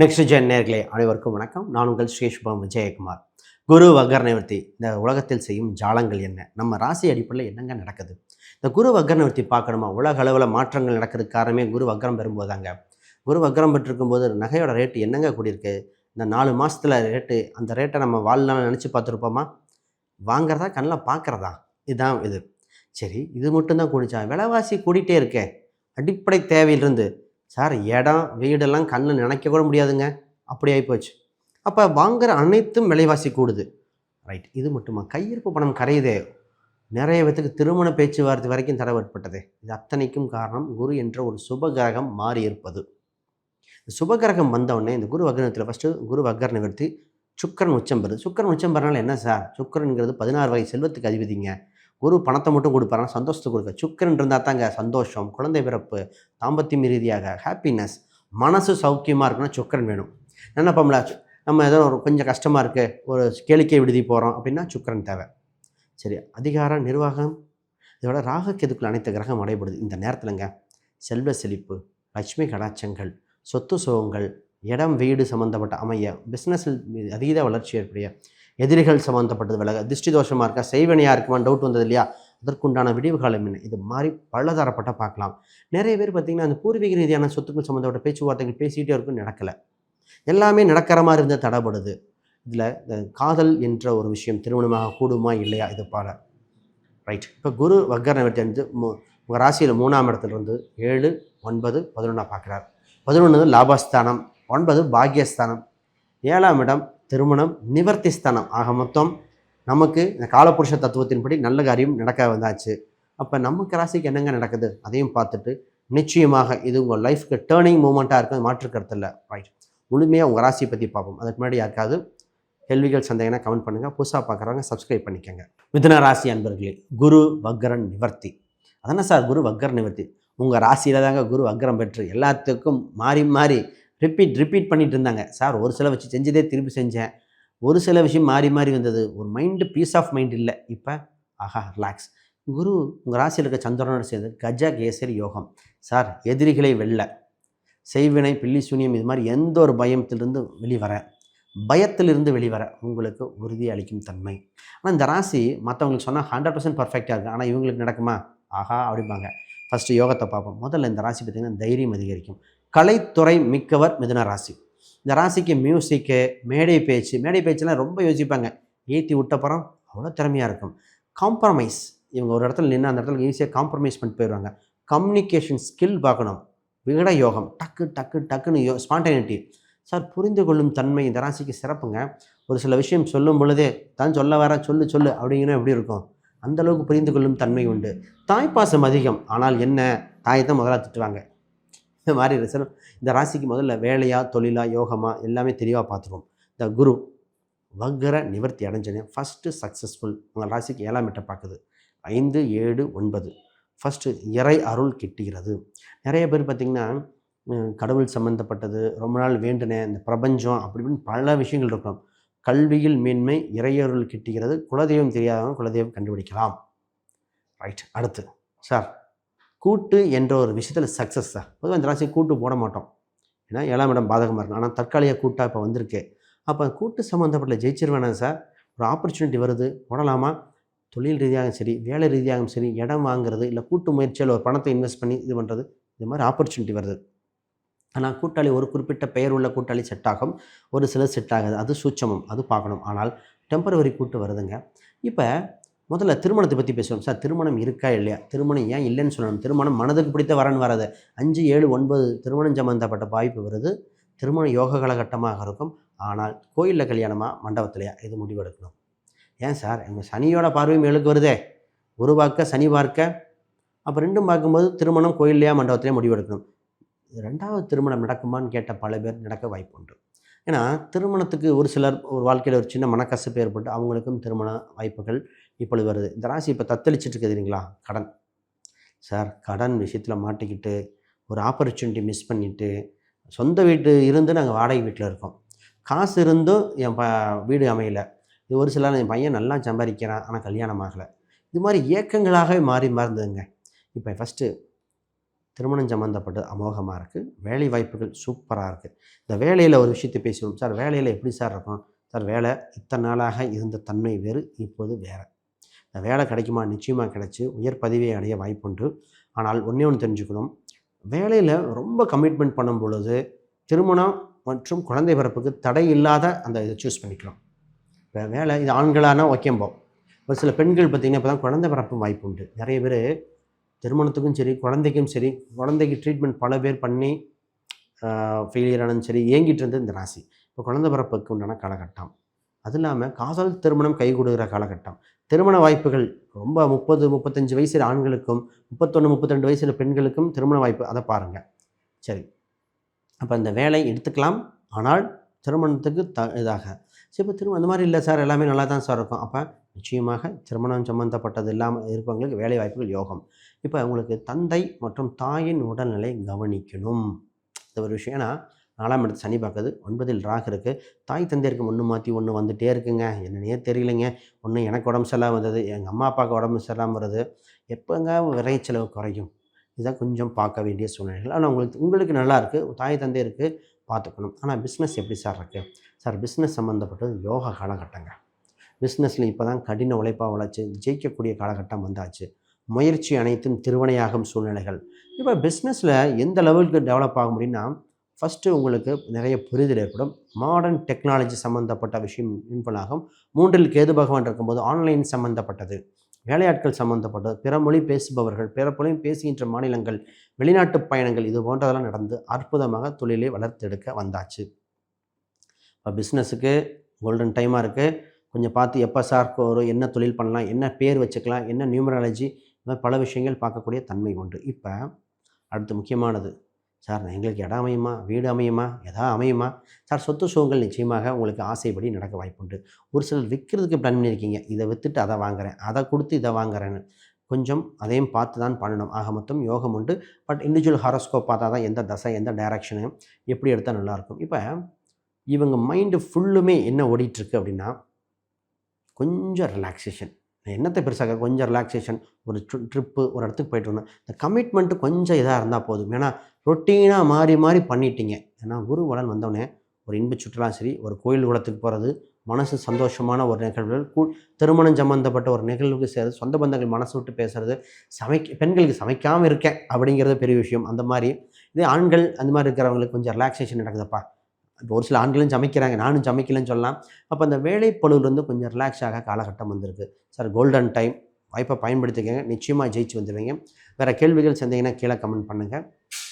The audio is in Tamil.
நெக்ஸ்ட் ஜென் நேயர்களே அனைவருக்கும் வணக்கம். நான் உங்கள் ஸ்ரீ சுபம் விஜயகுமார். குரு வக்கர நிவர்த்தி இந்த உலகத்தில் செய்யும் ஜாலங்கள் என்ன? நம்ம ராசி அடிப்படையில் என்னங்க நடக்குது? இந்த குரு வக்கர நிவர்த்தி பார்க்கணுமா? உலக அளவில் மாற்றங்கள் நடக்கிறதுக்கு காரணமே குரு வக்கரம் பெறும்போதாங்க. குரு வக்கரம் பெற்றிருக்கும்போது நகையோட ரேட்டு என்னங்க கூடியிருக்கு? இந்த 4 மாதத்தில் ரேட்டு, அந்த ரேட்டை நம்ம வாழ்நாள் நினச்சி பார்த்துருப்போமா? வாங்குறதா கண்ணில் பார்க்குறதா? இதுதான் இது. சரி, இது மட்டும்தான் கூடிச்சா? விலைவாசி கூடிட்டே இருக்கே. அடிப்படை தேவையிலிருந்து சார் இடம் வீடெல்லாம் கண்ணில் நினைக்க கூட முடியாதுங்க, அப்படி ஆகிப்போச்சு. அப்போ வாங்குகிற அனைத்தும் விலைவாசி கூடுது. ரைட், இது மட்டுமா? கையிருப்பு பணம் கரையுதே. நிறைய பேத்துக்கு திருமண பேச்சுவார்த்தை வரைக்கும் தடை ஏற்பட்டது. இது அத்தனைக்கும் காரணம் குரு என்ற ஒரு சுபகிரகம் மாறி இருப்பது. சுபகிரகம் வந்தவுடனே இந்த குரு வக்ரத்தில் ஃபஸ்ட்டு குரு வக்ர நிவர்த்தி, சுக்கரன் உச்சம் பெறுது. சுக்கரன் உச்சம் பெறனால என்ன சார்? சுக்கரனுங்கிறது 16 வகை செல்வத்துக்கு அதிபதிங்க. குரு பணத்தை மட்டும் கொடுப்பாருன்னா சந்தோஷத்தை கொடுக்க. சுக்கரன் இருந்தால் தாங்க சந்தோஷம், குழந்தை பிறப்பு, தாம்பத்தியம் ரீதியாக ஹாப்பினஸ், மனசு சௌக்கியமாக இருக்குன்னா சுக்கரன் வேணும். நினைப்போம்ல, நம்ம ஏதோ ஒரு கொஞ்சம் கஷ்டமாக இருக்குது, ஒரு கேளிக்கை விடுதி போகிறோம் அப்படின்னா சுக்கரன் தேவை. சரி, அதிகாரம் நிர்வாகம் இதோட ராகக்கெதுக்குள்ள அனைத்து கிரகம் அடைபடுது. இந்த நேரத்தில்ங்க செல்வ செழிப்பு, லட்சுமி கடாட்சங்கள், சொத்து சுகங்கள், இடம் வீடு சம்மந்தப்பட்ட அமைய, பிஸ்னஸில் அதீத வளர்ச்சி ஏற்படைய, எதிரிகள் சம்மந்தப்பட்டது விலக, திருஷ்டி தோஷமாக இருக்கா, செய்வனையாக இருக்குமான்னு டவுட் வந்தது இல்லையா, அதற்குண்டான விடிவு காலம் என்ன, இது மாதிரி பலதரப்பட்ட பார்க்கலாம். நிறைய பேர் பார்த்திங்கன்னா அந்த பூர்வீக ரீதியான சொத்துக்கள் சம்மந்தப்பட்ட பேச்சுவார்த்தைகள் பேசிகிட்டே இருக்கும், நடக்கலை. எல்லாமே நடக்கிற மாதிரி இருந்தால் தடைப்படுது. இதில் இந்த காதல் என்ற ஒரு விஷயம் திருமணமாக கூடுமா இல்லையா, இது பால. ரைட், இப்போ குரு வக்கர நிவர்த்தி வந்து உங்கள் ராசியில் 3ஆம் இடத்துலேருந்து 7, 9, 11 பார்க்குறார். 11 லாபஸ்தானம், 9 பாக்யஸ்தானம், 7ஆம் இடம் திருமணம் நிவர்த்தி ஸ்தானம். ஆக மொத்தம் நமக்கு இந்த காலபுருஷ தத்துவத்தின்படி நல்ல காரியம் நடக்க வந்தாச்சு. அப்போ நமக்கு ராசிக்கு என்னங்க நடக்குது அதையும் பார்த்துட்டு நிச்சயமாக இது உங்கள் லைஃப்க்கு டேர்னிங் மூமெண்ட்டாக இருக்குது, மாற்றுக்கிறது இல்லை. ரைட், முழுமையாக உங்கள் ராசியை பற்றி பார்ப்போம். அதுக்கு முன்னாடி யாருக்காவது கேள்விகள் சந்தேகம்னா கமெண்ட் பண்ணுங்கள். புதுசாக பார்க்குறவங்க சப்ஸ்கிரைப் பண்ணிக்கோங்க. மிதுன ராசி அன்பர்களே, குரு வக்கரன் நிவர்த்தி. அதானே சார் குரு வக்கர நிவர்த்தி? உங்கள் ராசியில் தாங்க குரு வக்கரம் பெற்று எல்லாத்துக்கும் மாறி மாறி ரிப்பீட் பண்ணிகிட்டு இருந்தாங்க. சார் ஒரு சில வச்சு செஞ்சதே திருப்பி செஞ்சேன், ஒரு சில விஷயம் மாறி மாறி வந்தது, ஒரு மைண்டு பீஸ் ஆஃப் மைண்ட் இல்லை. இப்போ ஆஹா ரிலாக்ஸ். குரு உங்கள் ராசியில் இருக்க சந்திரனோடு சேர்ந்து கஜ கேசரி யோகம். சார் எதிரிகளை வெல்ல, செய்வினை பில்லி சூனியம் இது மாதிரி எந்த ஒரு பயத்திலிருந்து வெளிவர, பயத்திலிருந்து வெளிவர உங்களுக்கு உறுதி அளிக்கும் தன்மை. ஆனால் இந்த ராசி மற்றவங்களுக்கு சொன்னால் 100% பர்ஃபெக்டாக இருக்குது, ஆனால் இவங்களுக்கு நடக்குமா? ஆஹா அப்படிம்பாங்க. ஃபஸ்ட்டு யோகத்தை பார்ப்போம். முதல்ல இந்த ராசி பார்த்திங்கன்னா தைரியம் அதிகரிக்கும். கலைத்துறை மிக்கவர் மிதுன ராசி. இந்த ராசிக்கு மியூசிக்கு, மேடை பேச்செல்லாம் ரொம்ப யோசிப்பாங்க. ஏற்றி விட்டப்புறம் அவ்வளோ திறமையாக இருக்கும். காம்ப்ரமைஸ், இவங்க ஒரு இடத்துல நின்று அந்த இடத்துல ஈஸியாக காம்ப்ரமைஸ் பண்ணிட்டு போயிடுவாங்க. கம்யூனிகேஷன் ஸ்கில் பார்க்கணும். விகட யோகம், டக்குன்னு ஸ்பான்டேனிட்டி. சார் புரிந்து கொள்ளும் தன்மை இந்த ராசிக்கு சிறப்புங்க. ஒரு சில விஷயம் சொல்லும் பொழுதே தான் சொல்ல வர சொல்லு அப்படிங்கிற எப்படி இருக்கும், அந்தளவுக்கு புரிந்து கொள்ளும் தன்மை உண்டு. தாய்ப்பாசம் அதிகம், ஆனால் என்ன, தாயத்தை முதல்ல திட்டுவாங்க. இந்த மாதிரி ரிசல்ட் இந்த ராசிக்கு முதல்ல வேலையா தொழிலா யோகமா எல்லாமே தெளிவாக பார்த்துருவோம். இந்த குரு வக்கர நிவர்த்தி அடைஞ்சனே ஃபஸ்ட்டு சக்ஸஸ்ஃபுல். உங்கள் ராசிக்கு 7ஆம் இடத்தை பார்க்குது. 5, 7, 9 ஃபஸ்ட்டு இறை அருள் கிட்டுகிறது. நிறைய பேர் பார்த்திங்கன்னா கடவுள் சம்மந்தப்பட்டது ரொம்ப நாள் வேண்டினேன், இந்த பிரபஞ்சம் அப்படி இப்படின்னு பல விஷயங்கள் இருக்கணும். கல்வியில் மேன்மை, இறையருள் கிட்டுகிறது. குலதெய்வம் தெரியாதவங்க குலதெய்வம் கண்டுபிடிக்கலாம். ரைட், அடுத்து சார் கூட்டு என்ற ஒரு விஷயத்தில் சக்ஸஸ். சார் பொதுவாக இந்த ராசி கூட்டு போட மாட்டோம், ஏன்னா 7ஆம் இடம் பாதகமாக இருக்கும். ஆனால் தற்காலிக கூட்டாக இப்போ வந்திருக்கு. அப்போ கூட்டு சம்மந்தப்பட்ட ஜெயிச்சிருவேனா சார்? ஒரு ஆப்பர்ச்சுனிட்டி வருது, போடலாமா? தொழில் ரீதியாகவும் சரி, வேலை ரீதியாகவும் சரி, இடம் வாங்குறது இல்லை கூட்டு முயற்சியில் ஒரு பணத்தை இன்வெஸ்ட் பண்ணி இது பண்ணுறது, இது மாதிரி ஆப்பர்ச்சுனிட்டி வருது. ஆனால் கூட்டாளி ஒரு குறிப்பிட்ட பெயர் உள்ள கூட்டாளி செட் ஆகும், ஒரு சிலர் செட் ஆகாது. அது சூட்சமம், அது பார்க்கணும். ஆனால் டெம்பரவரி கூட்டு வருதுங்க. இப்போ முதல்ல திருமணத்தை பற்றி பேசுவோம். சார் திருமணம் இருக்கா இல்லையா? திருமணம் ஏன் இல்லைன்னு சொல்லணும்? திருமணம் மனதுக்கு பிடித்த வரன் வராது. 5, 7, 9 திருமணம் சம்மந்தப்பட்ட வாய்ப்பு வருது. திருமண யோக காலகட்டமாக இருக்கும். ஆனால் கோயிலில் கல்யாணமா மண்டபத்திலையா, இது முடிவெடுக்கணும். ஏன் சார் எங்கள் சனியோட பார்வையும் ஏழுக்கு வருதே, குரு பார்க்க சனி பார்க்க, அப்போ ரெண்டும் பார்க்கும்போது திருமணம் கோயில்லையா மண்டபத்திலையா முடிவெடுக்கணும். 2வது திருமணம் நடக்குமான்னு கேட்ட பல பேர் நடக்க வாய்ப்பு உண்டு. ஏன்னா திருமணத்துக்கு ஒரு சிலர் ஒரு வாழ்க்கையில் ஒரு சின்ன மனக்கசப்பு ஏற்பட்டு அவங்களுக்கும் திருமண வாய்ப்புகள் இப்பொழுது வருது. இந்த ராசி இப்போ தத்தளிச்சுட்டு இருக்குது இல்லைங்களா, கடன். சார் கடன் விஷயத்தில் மாட்டிக்கிட்டு ஒரு ஆப்பர்ச்சுனிட்டி மிஸ் பண்ணிவிட்டு, சொந்த வீட்டு இருந்து நாங்கள் வாடகை வீட்டில் இருக்கோம், காசு இருந்தும் என் வீடு அமையலை. இது ஒரு சிலர் என் பையன் நல்லா சம்பாதிக்கிறான் ஆனால் கல்யாணம் ஆகலை. இது மாதிரி ஏக்கங்களாகவே மாறி மறந்துங்க. இப்போ ஃபஸ்ட்டு திருமணம் சம்மந்தப்பட்டு அமோகமாக இருக்குது. வேலை வாய்ப்புகள் சூப்பராக இருக்குது. இந்த வேலையில் ஒரு விஷயத்தை பேசுவோம். சார் வேலையில் எப்படி சார் இருக்கும்? சார் வேலை இத்தனை நாளாக இருந்த தன்மை வேறு, இப்போது வேறு. இந்த வேலை கிடைக்குமா? நிச்சயமாக கிடைச்சி உயர் பதவியை அடைய வாய்ப்புண்டு. ஆனால் ஒன்றே ஒன்று தெரிஞ்சுக்கணும், வேலையில் ரொம்ப கமிட்மெண்ட் பண்ணும் பொழுது திருமணம் மற்றும் குழந்தை பிறப்புக்கு தடை இல்லாத அந்த இதை சூஸ் பண்ணிக்கலாம். இப்போ வேலை இது ஆண்களானா ஓகேம்போம். ஒரு சில பெண்கள் பார்த்திங்கன்னா இப்போ தான் குழந்தை பிறப்பு வாய்ப்பு உண்டு. நிறைய பேர் திருமணத்துக்கும் சரி குழந்தைக்கும் சரி, குழந்தைக்கு ட்ரீட்மெண்ட் பல பேர் பண்ணி ஃபெயிலியர் ஆனதும் சரி ஏங்கிட்டு இருந்தது இந்த ராசி. இப்போ குழந்தை பிறப்புக்கு உண்டான காலகட்டம். அது இல்லாமல் காதல் திருமணம் கைகூடுகிற காலகட்டம். திருமண வாய்ப்புகள் ரொம்ப 30, 35 வயசில் ஆண்களுக்கும் 31, 32 வயசில் பெண்களுக்கும் திருமண வாய்ப்பு, அதை பாருங்கள். சரி, அப்போ இந்த வேலை எடுத்துக்கலாம். ஆனால் திருமணத்துக்கு இதாக சரி, இப்போ திருமணம் அந்த மாதிரி இல்லை சார், எல்லாமே நல்லா தான் சார் இருக்கும். அப்போ நிச்சயமாக திருமணம் சம்மந்தப்பட்டது இல்லாமல் இருப்பவங்களுக்கு வேலை வாய்ப்புகள் யோகம். இப்போ உங்களுக்கு தந்தை மற்றும் தாயின் உடல்நிலை கவனிக்கணும். இந்த ஒரு விஷயம். ஏன்னா 4ஆம் இடத்து சனி பார்க்குது, 9இல் ராகு இருக்குது. தாய் தந்தையருக்கு ஒன்று மாற்றி ஒன்று வந்துகிட்டே இருக்குங்க. என்னன்னே தெரியலைங்க. ஒன்று எனக்கு உடம்பு சரியில்லாமல் வந்தது, எங்கள் அம்மா அப்பாவுக்கு உடம்பு சரியில்லாமல் வருது. எப்போங்க விரைச்செலவு குறையும்? இதுதான் கொஞ்சம் பார்க்க வேண்டிய சூழ்நிலைகள். ஆனால் உங்களுக்கு நல்லா இருக்குது, தாய் தந்தையருக்கு பார்த்துக்கணும். ஆனால் பிஸ்னஸ் எப்படி சார் இருக்குது? சார் பிஸ்னஸ் சம்மந்தப்பட்டது யோகா காலகட்டங்க. பிஸ்னஸில் இப்போ தான் கடின உழைப்பாக உழைச்சி ஜெயிக்கக்கூடிய காலகட்டம் வந்தாச்சு. முயற்சி அனைத்தும் திருவினையாகும் சூழ்நிலைகள். இப்போ பிஸ்னஸில் எந்த லெவலுக்கு டெவலப் ஆக முடியும்னா, ஃபஸ்ட்டு உங்களுக்கு நிறைய புரிதல் ஏற்படும். மாடர்ன் டெக்னாலஜி சம்மந்தப்பட்ட விஷயம் இன்ஃபால் ஆகும். 3இல் கேது பகவான் இருக்கும்போது ஆன்லைன் சம்மந்தப்பட்டது, வேலையாட்கள் சம்மந்தப்பட்டது, பிற மொழி பேசுபவர்கள், பிற மொழி பேசுகின்ற மாநிலங்கள், வெளிநாட்டு பயணங்கள், இது போன்றதெல்லாம் நடந்து அற்புதமாக தொழிலை வளர்த்தெடுக்க வந்தாச்சு. இப்போ பிஸ்னஸுக்கு கோல்டன் டைமாக இருக்குது. கொஞ்சம் பார்த்து எப்போ சார் ஒரு என்ன தொழில் பண்ணலாம், என்ன பேர் வச்சுக்கலாம், என்ன நியூமராலஜி, இந்த மாதிரி பல விஷயங்கள் பார்க்கக்கூடிய தன்மை உண்டு. இப்போ அடுத்து முக்கியமானது, சார் எங்களுக்கு இடம் அமையுமா, வீடு அமையுமா, எதா அமையுமா? சார் சொத்து சுகங்கள் நிச்சயமாக உங்களுக்கு ஆசைப்படி நடக்க வாய்ப்புண்டு. ஒரு சிலர் விற்கிறதுக்கு பிளான் பண்ணியிருக்கீங்க, இதை விற்றுட்டு அதை வாங்குகிறேன், அதை கொடுத்து இதை வாங்குறேன்னு. கொஞ்சம் அதையும் பார்த்து தான் பண்ணணும். ஆக மொத்தம் யோகம் உண்டு. பட் இண்டிவிஜுவல் ஹாரோஸ்கோப் பார்த்தா தான் எந்த தசை, எந்த டைரக்ஷனு, எப்படி எடுத்தால் நல்லாயிருக்கும். இப்போ இவங்க மைண்டு ஃபுல்லுமே என்ன ஓடிட்டுருக்கு அப்படின்னா, கொஞ்சம் ரிலாக்ஸேஷன். என்னத்தை பெருசாக கொஞ்சம் ரிலாக்ஸேஷன், ஒரு ட்ரிப்பு, ஒரு இடத்துக்கு போய்ட்டு வரணும். இந்த கமிட்மெண்ட்டு கொஞ்சம் இதாக இருந்தால் போதும். ஏன்னா ரொட்டீனாக மாறி மாறி பண்ணிட்டீங்க. ஏன்னா குரு பலன் வந்தோடனே ஒரு இன்ப சுற்றுலா சரி, ஒரு கோயில் குளத்துக்கு போகிறது, மனசு சந்தோஷமான ஒரு நிகழ்வுகள், திருமணம் சம்மந்தப்பட்ட ஒரு நிகழ்வுக்கு சேர்றது, சொந்த பந்தங்கள் மனசு விட்டு பேசுகிறது, பெண்களுக்கு சமைக்காமல் இருக்கேன் அப்படிங்கிறது பெரிய விஷயம். அந்த மாதிரி இதே ஆண்கள் அந்த மாதிரி இருக்கிறவங்களுக்கு கொஞ்சம் ரிலாக்ஸேஷன் நடக்குதுப்பா. இப்போ ஒரு சில ஆண்களும் சமைக்கிறாங்க, நானும் சமைக்கலன்னு சொல்லலாம். அப்போ அந்த வேலைப்பளுவிலேருந்து கொஞ்சம் ரிலாக்ஸ் ஆக காலகட்டம் வந்திருக்கு. சார் கோல்டன் டைம், வாய்ப்பை பயன்படுத்திக்கங்க. நிச்சயமாக ஜெயிச்சு வந்துடுவீங்க. வேறு கேள்விகள் செஞ்சீங்கன்னா கீழே கமெண்ட் பண்ணுங்கள்.